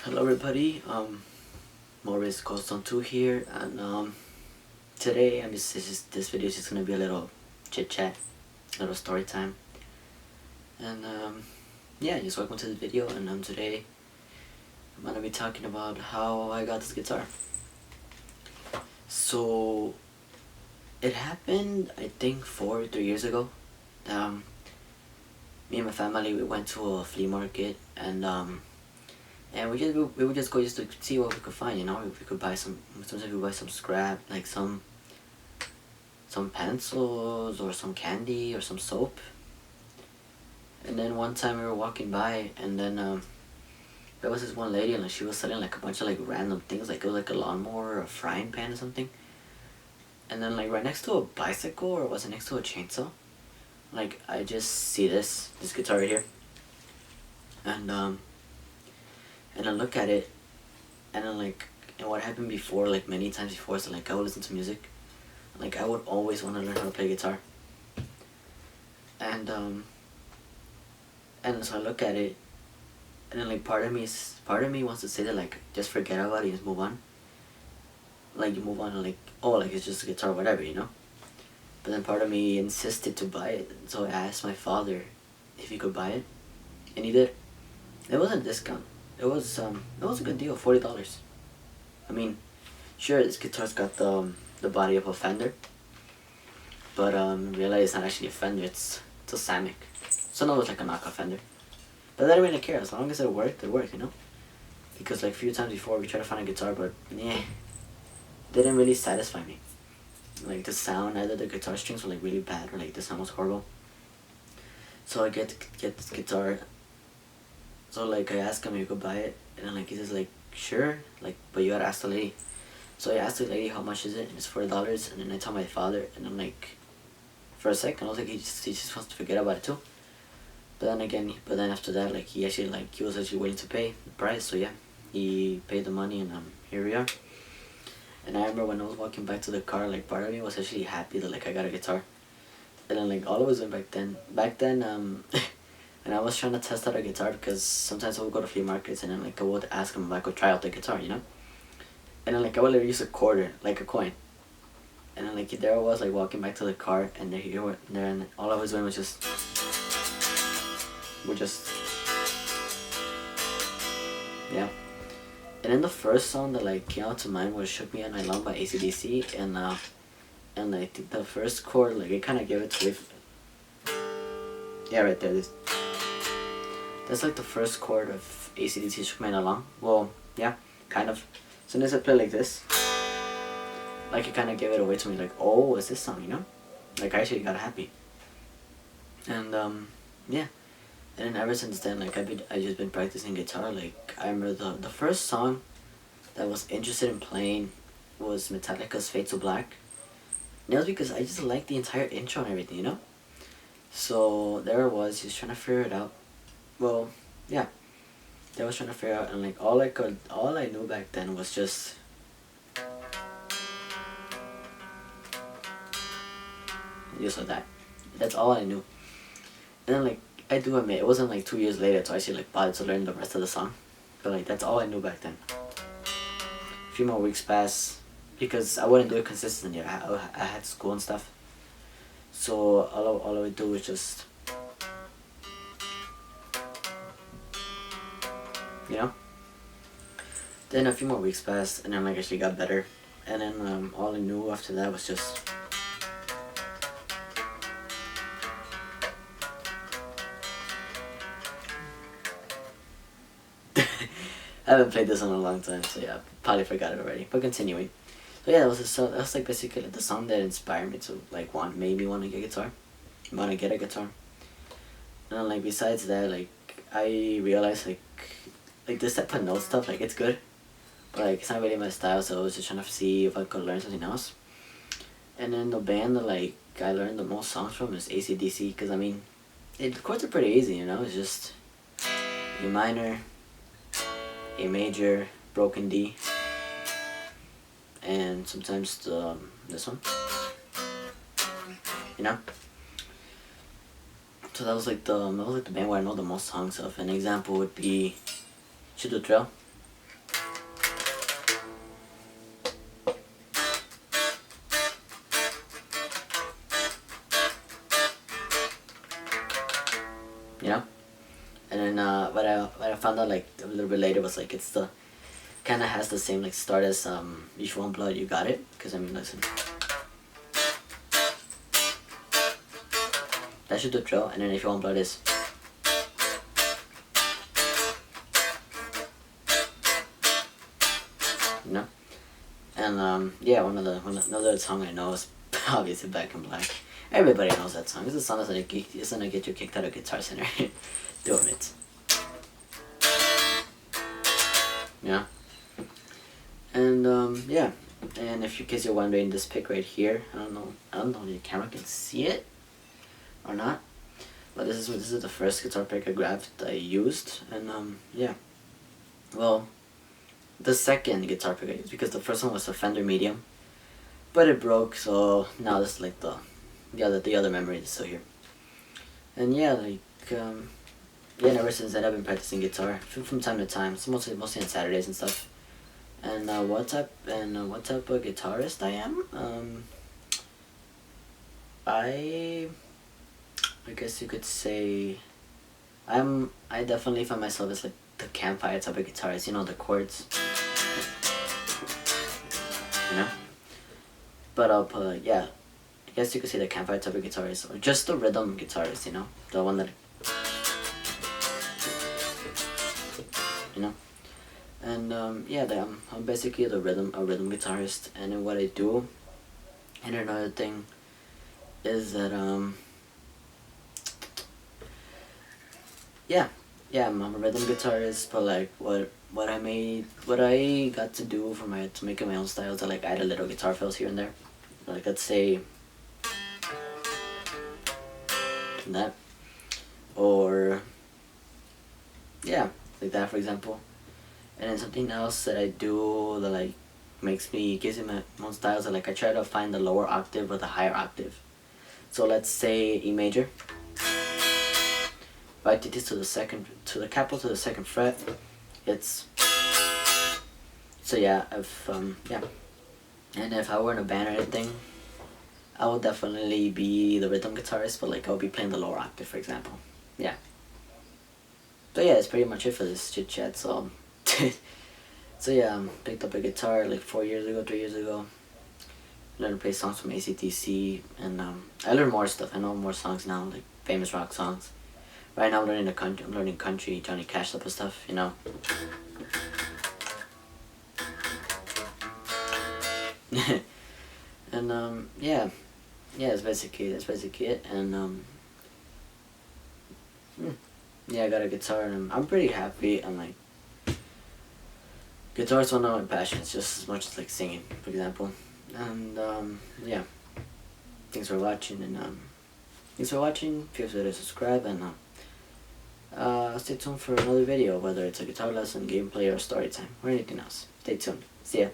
Hello everybody, Morris ColdStone 2 here, and today this video is just gonna be a little chit chat, a little story time, and yeah, just welcome to the video. And today I'm gonna be talking about how I got this guitar. So it happened, I think 4 or 3 years ago. Me and my family, we went to a flea market, and we would just go just to see what we could find, you know. If we could buy sometimes we would buy some scrap, like some pencils or some candy or some soap. And then one time we were walking by, and then there was this one lady, and like, she was selling like a bunch of like random things, like it was like a lawnmower or a frying pan or something. And then like right next to a bicycle, or was it next to a chainsaw? Like I just see this guitar right here, and I look at it, and then and what happened before, like many times before, so like I would listen to music, like I would always want to learn how to play guitar, and so I look at it, and then like part of me wants to say that like just forget about it and just move on, like you move on and like, oh, like it's just a guitar, whatever, you know. But then part of me insisted to buy it, so I asked my father if he could buy it, and he did. It wasn't a discount. It was a good deal, $40. I mean, sure, this guitar's got the body of a Fender, but realize it's not actually a Fender. It's a Samick. So no, it's like a knockoff Fender. But I didn't really care, as long as it worked, you know. Because like a few times before we tried to find a guitar, but yeah, didn't really satisfy me. Like the sound, either the guitar strings were like really bad, or like the sound was horrible. So I get this guitar. So like I asked him if he could buy it, and then like he says like sure, like but you gotta ask the lady. So I asked the lady how much is it, and it's $40. And then I tell my father, and I'm like, for a second I was like, he just wants to forget about it too. But then after that, like he was actually willing to pay the price. So yeah, he paid the money, and here we are. And I remember when I was walking back to the car, like part of me was actually happy that like I got a guitar. And then like all I was doing back then and I was trying to test out a guitar, because sometimes I would go to flea markets, and then like I would ask him if I could try out the guitar, you know. And then like I would literally use a quarter, like a coin. And then like there I was, like walking back to the car, and and all I was doing was just yeah. And then the first song that like came out to mind was "Shook Me All Night Long" by AC/DC, and I think the first chord, like it kind of gave it to me. Yeah, right there. That's like the first chord of AC/DC, "Shook Me All Night Long." Well, yeah, kind of. As soon as I play like this, like it kind of gave it away to me. Like, oh, it's this song, you know? Like I actually got happy. And yeah. And then ever since then, like I just been practicing guitar. Like I remember the first song that I was interested in playing was Metallica's "Fade to Black." And it was because I just liked the entire intro and everything, you know? So there I was, just trying to figure it out. Well, yeah. I was trying to figure out, and like all I knew back then was just like that. That's all I knew. And then like I do admit, it wasn't like 2 years later to actually like bother to learn the rest of the song. But like that's all I knew back then. A few more weeks passed, because I wouldn't do it consistently. I had school and stuff. So all I would do was just, you know. Then a few more weeks passed, and then like actually got better. And then all I knew after that was just I haven't played this in a long time, so yeah, probably forgot it already. But continuing, so yeah, that was like basically the song that inspired me to like made me want to get a guitar. And then, like besides that, like I realized like this type of note stuff, like it's good, but like it's not really my style. So I was just trying to see if I could learn something else. And then the band that like I learned the most songs from is AC/DC, because I mean, the chords are pretty easy, you know. It's just A minor, A major, broken D, and sometimes this one, you know. So that was like the band where I know the most songs of. An example would be "Should Do Thrill." you know. And then what I found out like a little bit later was like it's the kind of has the same like start as if you want blood you got it, because I mean listen, that should do drill, and then if you want blood is, you know. And yeah, another song I know is obviously Back in Black. Everybody knows that song. It's a song that's gonna get you kicked out of Guitar Center doing it. Yeah. And yeah. And if in case you're wondering, this pick right here, I don't know if the camera can see it or not, but this is the first guitar pick I grabbed that I used, and yeah. Well, the second guitar pick I used, because the first one was a Fender Medium, but it broke, so now this is like the other memory is still here. And yeah, like yeah, and ever since then I've been practicing guitar from time to time, so mostly on Saturdays and stuff. And what type of guitarist I am? I guess you could say I definitely find myself as like the campfire type of guitarist, you know, the chords, you know. But I'll put, yeah, I guess you could say the campfire type of guitarist, or just the rhythm guitarist, you know, the one that, you know. And yeah, I'm basically a rhythm guitarist, and then what I do, and another thing, is that yeah, I'm a rhythm guitarist, but like what I got to do to make my own styles, I like add a little guitar fills here and there, like let's say that, or yeah, like that for example. And then something else that I do that like gives me my own styles, that like I try to find the lower octave or the higher octave. So let's say E major. If I did this to the capo to the second fret, it's, so yeah, yeah. And if I were in a band or anything, I would definitely be the rhythm guitarist, but like I would be playing the lower octave, for example. Yeah. So yeah, that's pretty much it for this chit chat. So, so yeah, picked up a guitar like 3 years ago. Learned to play songs from AC/DC, and I learned more stuff. I know more songs now, like famous rock songs. Right now I'm learning country, Johnny Cash type of stuff, you know. And yeah, that's basically it. And yeah, I got a guitar, and I'm pretty happy. And like, guitar is one of my passions, just as much as like singing, for example. And yeah, thanks for watching, and feel free to subscribe, and stay tuned for another video, whether it's a guitar lesson, gameplay, or story time, or anything else. Stay tuned. See ya.